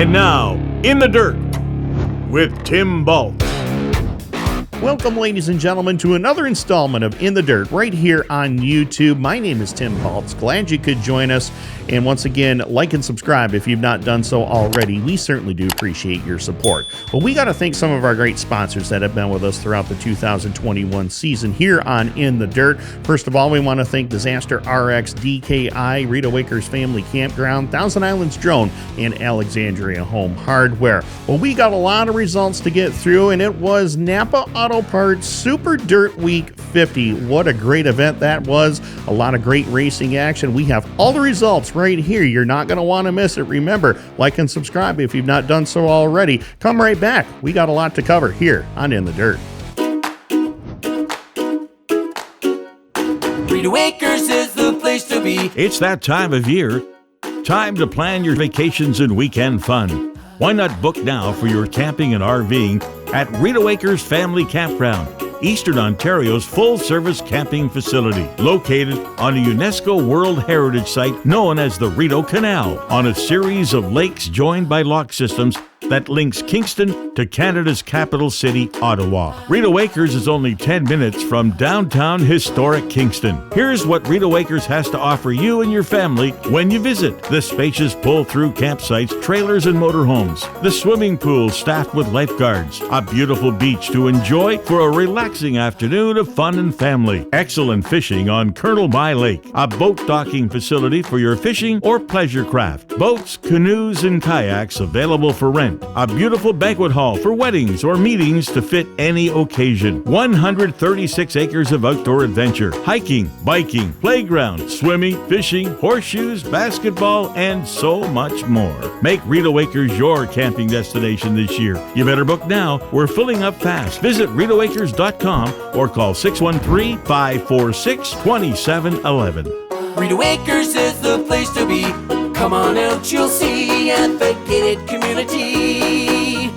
And now, In the Dirt with Tim Baltz. Welcome, ladies and gentlemen, to another installment of In the Dirt right here on YouTube. My name is Tim Baltz. Glad you could join us. And once again, like and subscribe if you've not done so already. We certainly do appreciate your support. Well, we got to thank some of our great sponsors that have been with us throughout the 2021 season here on In the Dirt. First of all, we want to thank Disaster RX, DKI, Rita Waker's Family Campground, Thousand Islands Drone, and Alexandria Home Hardware. Well, we got a lot of results to get through, and it was Napa Auto Parts Super Dirt Week 50. What a great event that was. A lot of great racing action. We have all the results right here. You're not going to want to miss it. Remember, like and subscribe if you've not done so already. Come right back. We got a lot to cover here on In the Dirt. Rita Waker's is the place to be. It's that time of year. Time to plan your vacations and weekend fun. Why not book now for your camping and RVing at Rita Waker's Family Campground, Eastern Ontario's full-service camping facility, located on a UNESCO World Heritage Site known as the Rideau Canal, on a series of lakes joined by lock systems that links Kingston to Canada's capital city, Ottawa. Rita Waker's is only 10 minutes from downtown historic Kingston. Here's what Rita Waker's has to offer you and your family when you visit: the spacious pull-through campsites, trailers, and motorhomes, the swimming pool staffed with lifeguards, a beautiful beach to enjoy for a relaxing afternoon of fun and family, excellent fishing on Colonel By Lake, a boat docking facility for your fishing or pleasure craft, boats, canoes, and kayaks available for rent, a beautiful banquet hall for weddings or meetings to fit any occasion, 136 acres of outdoor adventure, hiking, biking, playground, swimming, fishing, horseshoes, basketball, and so much more. Make Rita Waker's your camping destination this year. You better book now. We're filling up fast. Visit ritawakers.com or call 613-546-2711. Rita Waker's is the place to be. Come on out, you'll see at the gated community.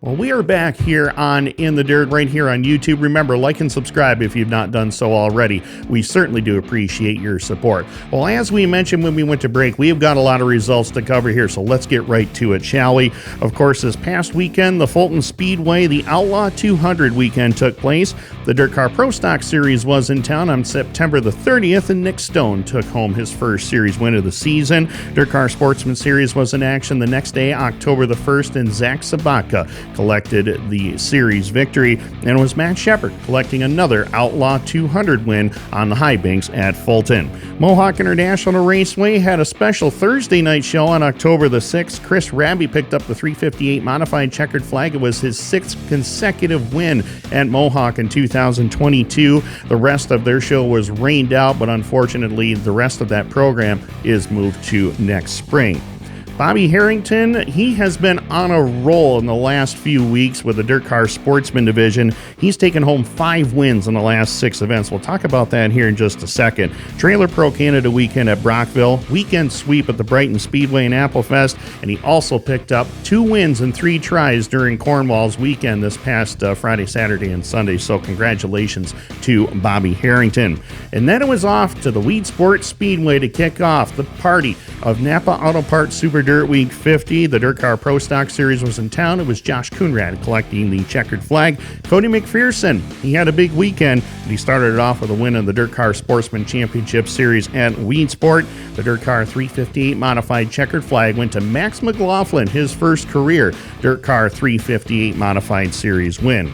Well, we are back here on In the Dirt right here on YouTube. Remember, like and subscribe if you've not done so already. We certainly do appreciate your support. Well, as we mentioned when we went to break, we have got a lot of results to cover here, so let's get right to it, shall we? Of course, this past weekend, the Fulton Speedway, the Outlaw 200 weekend took place. The Dirt Car Pro Stock Series was in town on September the 30th, and Nick Stone took home his first series win of the season. Dirt Car Sportsman Series was in action the next day, October the 1st, and Zach Sabaka collected the series victory, and it was Matt Shepard collecting another Outlaw 200 win on the high banks at Fulton. Mohawk International Raceway had a special Thursday night show on October the 6th. Chris Raby picked up the 358 modified checkered flag. It was his 6th consecutive win at Mohawk in 2022. The rest of their show was rained out, but unfortunately the rest of that program is moved to next spring. Bobby Harrington, he has been on a roll in the last few weeks with the Dirt Car Sportsman division. He's taken home 5 wins in the last 6 events. We'll talk about that here in just a second. Trailer Pro Canada weekend at Brockville, weekend sweep at the Brighton Speedway and Applefest, and he also picked up 2 wins and 3 tries during Cornwall's weekend this past Friday, Saturday, and Sunday. So congratulations to Bobby Harrington. And then it was off to the Weed Sport Speedway to kick off the party of Napa Auto Parts Super Dirt Week 50. The Dirt Car Pro Stock Series was in town. It was Josh Coonrad collecting the checkered flag. Cody McPherson, he had a big weekend, and he started it off with a win in the Dirt Car Sportsman Championship Series at Weed Sport. The Dirt Car 358 modified checkered flag went to Max McLaughlin, his first career Dirt Car 358 modified series win.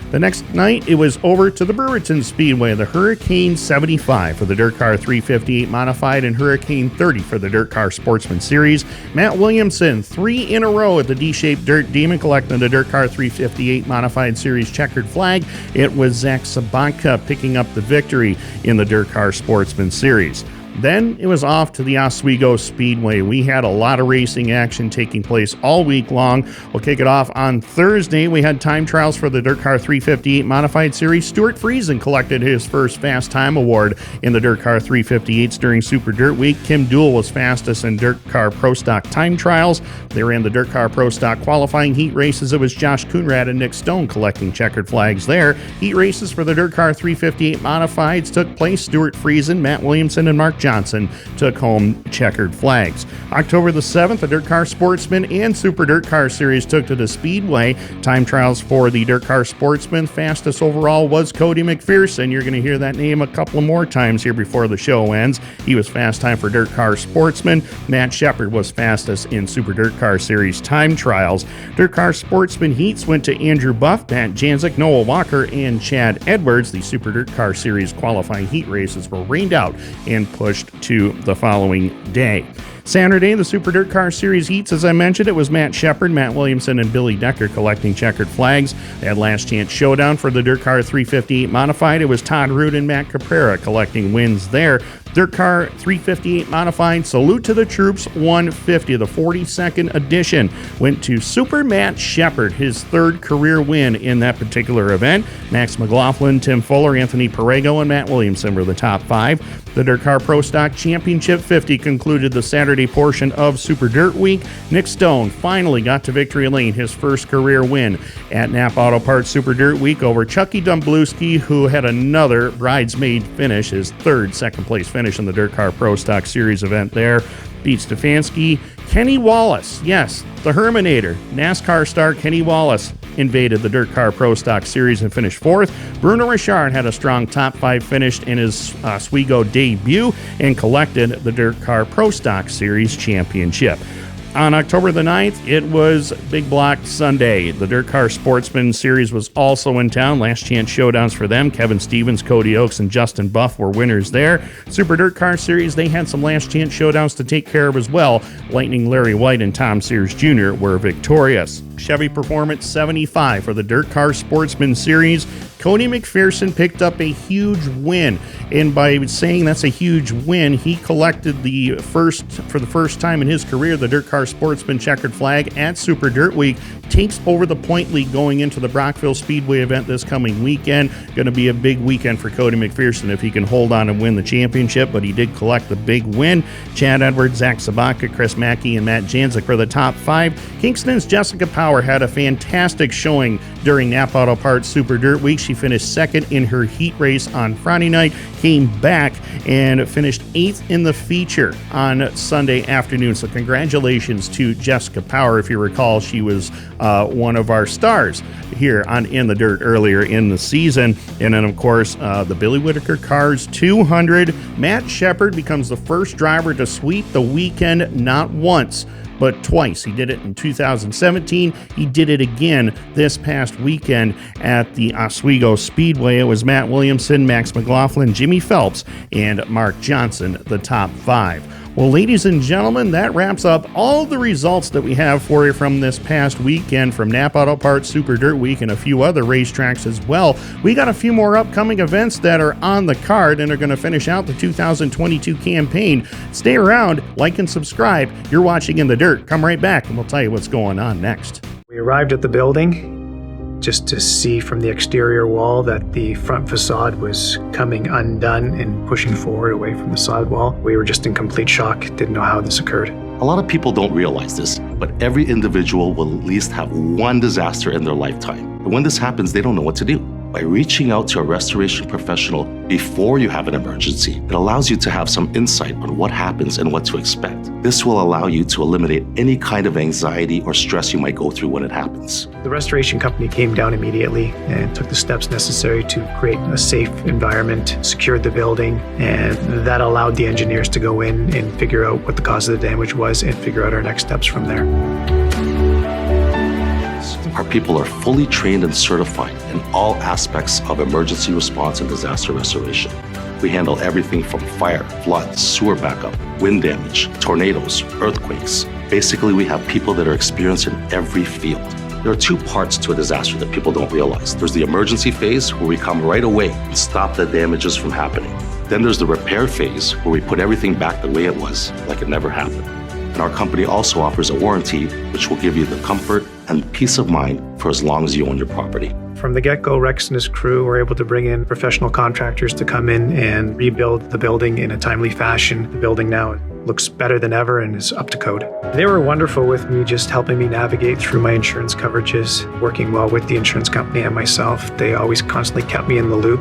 The next night, it was over to the Brewerton Speedway, the Hurricane 75 for the Dirt Car 358 Modified and Hurricane 30 for the Dirt Car Sportsman Series. Matt Williamson, 3 in a row at the D-shaped Dirt Demon collecting the Dirt Car 358 Modified Series checkered flag. It was Zach Sabanka picking up the victory in the Dirt Car Sportsman Series. Then it was off to the Oswego Speedway. We had a lot of racing action taking place all week long. We'll kick it off on Thursday. We had time trials for the Dirt Car 358 Modified Series. Stuart Friesen collected his first Fast Time Award in the Dirt Car 358s during Super Dirt Week. Kim Duell was fastest in Dirt Car Pro Stock time trials. They ran the Dirt Car Pro Stock qualifying heat races. It was Josh Coonrad and Nick Stone collecting checkered flags there. Heat races for the Dirt Car 358 Modifieds took place. Stuart Friesen, Matt Williamson, and Mark Johnson took home checkered flags. October the 7th, the Dirt Car Sportsman and Super Dirt Car Series took to the Speedway. Time trials for the Dirt Car Sportsman. Fastest overall was Cody McPherson. You're going to hear that name a couple more times here before the show ends. He was fast time for Dirt Car Sportsman. Matt Shepard was fastest in Super Dirt Car Series time trials. Dirt Car Sportsman heats went to Andrew Buff, Matt Janzik, Noah Walker, and Chad Edwards. The Super Dirt Car Series qualifying heat races were rained out and pushed to the following day. Saturday, the Super Dirt Car Series heats, as I mentioned, it was Matt Shepard, Matt Williamson, and Billy Decker collecting checkered flags. They had last chance showdown for the Dirt Car 358 Modified. It was Todd Root and Matt Caprera collecting wins there. Dirt Car 358 Modified, Salute to the Troops 150, the 42nd edition, went to Super Matt Shepard, his third career win in that particular event. Max McLaughlin, Tim Fuller, Anthony Perego, and Matt Williamson were the top five. The Dirt Car Pro Stock Championship 50 concluded the Saturday portion of Super Dirt Week. Nick Stone finally got to victory lane, his first career win at Napa Auto Parts Super Dirt Week over Chucky Dumbluski, who had another bridesmaid finish, his third second place finish in the Dirt Car Pro Stock Series event there. Pete Stefanski. Kenny Wallace, yes, the Herminator, NASCAR star Kenny Wallace invaded the Dirt Car Pro Stock Series and finished fourth. Bruno Richard had a strong top five finish in his Oswego debut and collected the Dirt Car Pro Stock Series championship. On October the 9th, it was Big Block Sunday. The Dirt Car Sportsman Series was also in town. Last chance showdowns for them. Kevin Stevens, Cody Oakes, and Justin Buff were winners there. Super Dirt Car Series, they had some last chance showdowns to take care of as well. Lightning Larry White and Tom Sears Jr. were victorious. Chevy Performance 75 for the Dirt Car Sportsman Series. Cody McPherson picked up a huge win, and by saying that's a huge win, he collected for the first time in his career, the Dirt Car Sportsman checkered flag at Super Dirt Week. Takes over the point lead going into the Brockville Speedway event this coming weekend. Going to be a big weekend for Cody McPherson if he can hold on and win the championship, but he did collect the big win. Chad Edwards, Zach Sabaka, Chris Mackey, and Matt Janzik were the top five. Kingston's Jessica Power had a fantastic showing during Napa Auto Parts Super Dirt Week. She finished second in her heat race on Friday night, came back and finished eighth in the feature on Sunday afternoon. So congratulations to Jessica Power. If you recall, she was one of our stars here on In the Dirt earlier in the season. And then, of course, the Billy Whitaker Cars 200. Matt Shepard becomes the first driver to sweep the weekend not once, but twice. He did it in 2017. He did it again this past weekend at the Oswego Speedway. It was Matt Williamson, Max McLaughlin, Jimmy Phelps, and Mark Johnson, the top five. Well, ladies and gentlemen, that wraps up all the results that we have for you from this past weekend from Napa Auto Parts Super Dirt Week and a few other racetracks as well. We got a few more upcoming events that are on the card and are going to finish out the 2022 campaign. Stay around, like and subscribe. You're watching In the Dirt. Come right back and we'll tell you what's going on next. We arrived at the building just to see from the exterior wall that the front facade was coming undone and pushing forward away from the side wall. We were just in complete shock, didn't know how this occurred. A lot of people don't realize this, but every individual will at least have one disaster in their lifetime. And when this happens, they don't know what to do. By reaching out to a restoration professional before you have an emergency, it allows you to have some insight on what happens and what to expect. This will allow you to eliminate any kind of anxiety or stress you might go through when it happens. The restoration company came down immediately and took the steps necessary to create a safe environment, secured the building, and that allowed the engineers to go in and figure out what the cause of the damage was and figure out our next steps from there. Our people are fully trained and certified in all aspects of emergency response and disaster restoration. We handle everything from fire, flood, sewer backup, wind damage, tornadoes, earthquakes. Basically, we have people that are experienced in every field. There are two parts to a disaster that people don't realize. There's the emergency phase, where we come right away and stop the damages from happening. Then there's the repair phase, where we put everything back the way it was, like it never happened. And our company also offers a warranty, which will give you the comfort and peace of mind for as long as you own your property. From the get-go, Rex and his crew were able to bring in professional contractors to come in and rebuild the building in a timely fashion. The building now looks better than ever and is up to code. They were wonderful with me, just helping me navigate through my insurance coverages, working well with the insurance company and myself. They always constantly kept me in the loop.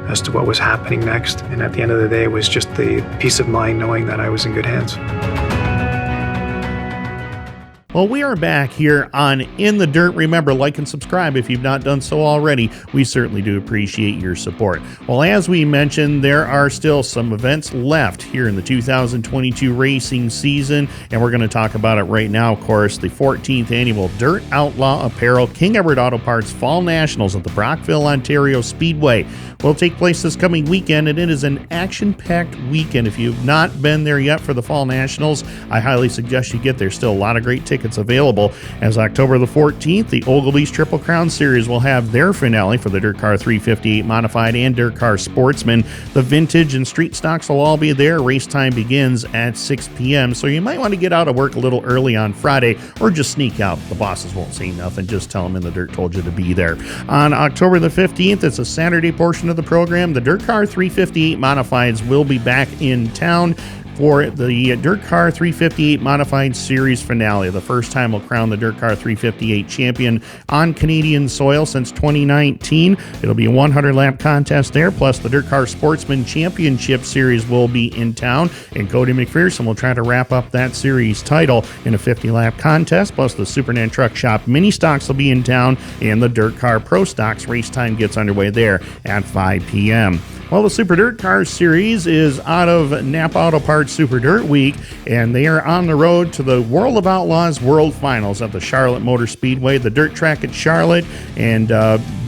as to what was happening next. And at the end of the day, it was just the peace of mind knowing that I was in good hands. Well, we are back here on In the Dirt. Remember, like and subscribe if you've not done so already. We certainly do appreciate your support. Well, as we mentioned, there are still some events left here in the 2022 racing season, and we're going to talk about it right now, of course. The 14th annual Dirt Outlaw Apparel King Edward Auto Parts Fall Nationals at the Brockville, Ontario Speedway will take place this coming weekend, and it is an action-packed weekend. If you've not been there yet for the Fall Nationals, I highly suggest you get there. Still a lot of great tickets available, as October the 14th, the Ogilvy's Triple Crown Series will have their finale for the Dirt Car 358 Modified and Dirt Car Sportsman. The vintage and street stocks will all be there. Race time begins at 6 p.m., so you might want to get out of work a little early on Friday, or just sneak out. The bosses won't say nothing. Just tell them In the Dirt told you to be there. On October the 15th, it's a Saturday portion of the program. The Dirt Car 358 Modifieds will be back in town for the Dirt Car 358 Modified Series finale. The first time we'll crown the Dirt Car 358 champion on Canadian soil since 2019. It'll be a 100-lap contest there, plus the Dirt Car Sportsman Championship Series will be in town, and Cody McPherson will try to wrap up that series title in a 50-lap contest, plus the Superman Truck Shop Mini Stocks will be in town, and the Dirt Car Pro Stocks race time gets underway there at 5 p.m. Well, the Super Dirt Cars Series is out of Napa Auto Parts Super Dirt Week, and they are on the road to the World of Outlaws World Finals at the Charlotte Motor Speedway, the dirt track at Charlotte, and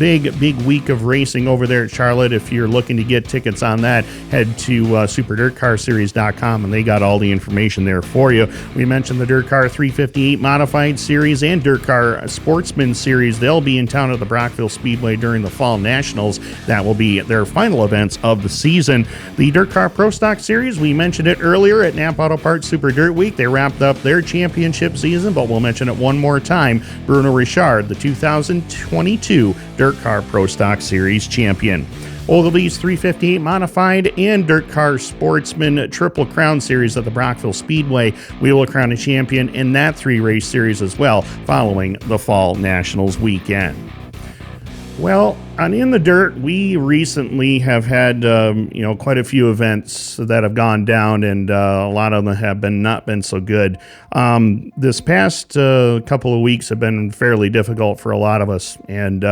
big week of racing over there at Charlotte. If you're looking to get tickets on that, head to superdirtcarseries.com, and they got all the information there for you. We mentioned the Dirt Car 358 Modified Series and Dirt Car Sportsman Series. They'll be in town at the Brockville Speedway during the Fall Nationals. That will be their final event of the season. The Dirt Car Pro Stock Series, we mentioned it earlier at Napa Auto Parts Super Dirt Week. They wrapped up their championship season, but we'll mention it one more time. Bruno Richard, the 2022 Dirt Car Pro Stock Series champion. Ogilvy's 358 Modified and Dirt Car Sportsman Triple Crown Series at the Brockville Speedway. We will crown a champion in that 3-race series as well, following the Fall Nationals weekend. Well, on In the Dirt, we recently have had quite a few events that have gone down, and a lot of them have not been so good. This past couple of weeks have been fairly difficult for a lot of us, and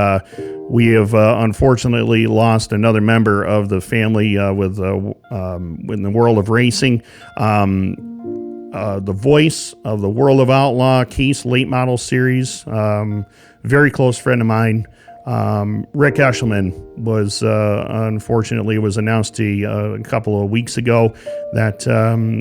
we have unfortunately lost another member of the family in the world of racing. The voice of the World of Outlaw Case Late Model Series, very close friend of mine. Rick Eshelman was unfortunately was announced a couple of weeks ago that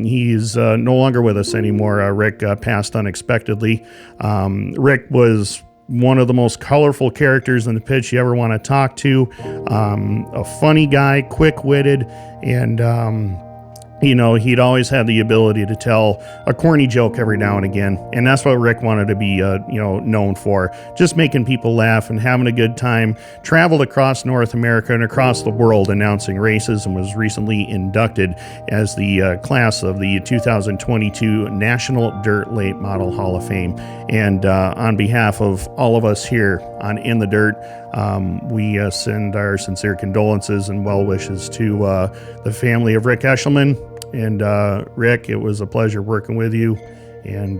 he's no longer with us anymore. Rick passed unexpectedly. Rick was one of the most colorful characters in the pits you ever want to talk to. A funny guy, quick-witted, and he'd always had the ability to tell a corny joke every now and again, and that's what Rick wanted to be, known for. Just making people laugh and having a good time. Traveled across North America and across the world announcing races, and was recently inducted as the class of the 2022 National Dirt Late Model Hall of Fame. And on behalf of all of us here on In the Dirt, we send our sincere condolences and well wishes to the family of Rick Eshelman. And Rick, it was a pleasure working with you, and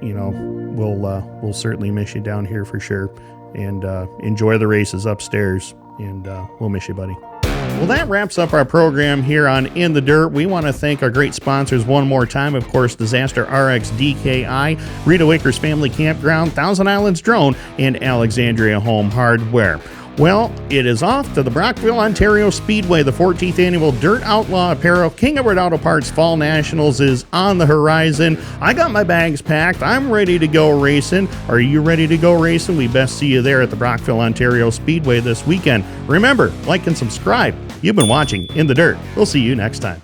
we'll certainly miss you down here for sure. And enjoy the races upstairs, and we'll miss you, buddy. Well, that wraps up our program here on In the Dirt. We want to thank our great sponsors one more time. Of course, Disaster RX DKI, Rita Waker's Family Campground, Thousand Islands Drone, and Alexandria Home Hardware. Well, it is off to the Brockville, Ontario Speedway. The 14th annual Dirt Outlaw Apparel King Edward Auto Parts Fall Nationals is on the horizon. I got my bags packed. I'm ready to go racing. Are you ready to go racing? We best see you there at the Brockville, Ontario Speedway this weekend. Remember, like and subscribe. You've been watching In the Dirt. We'll see you next time.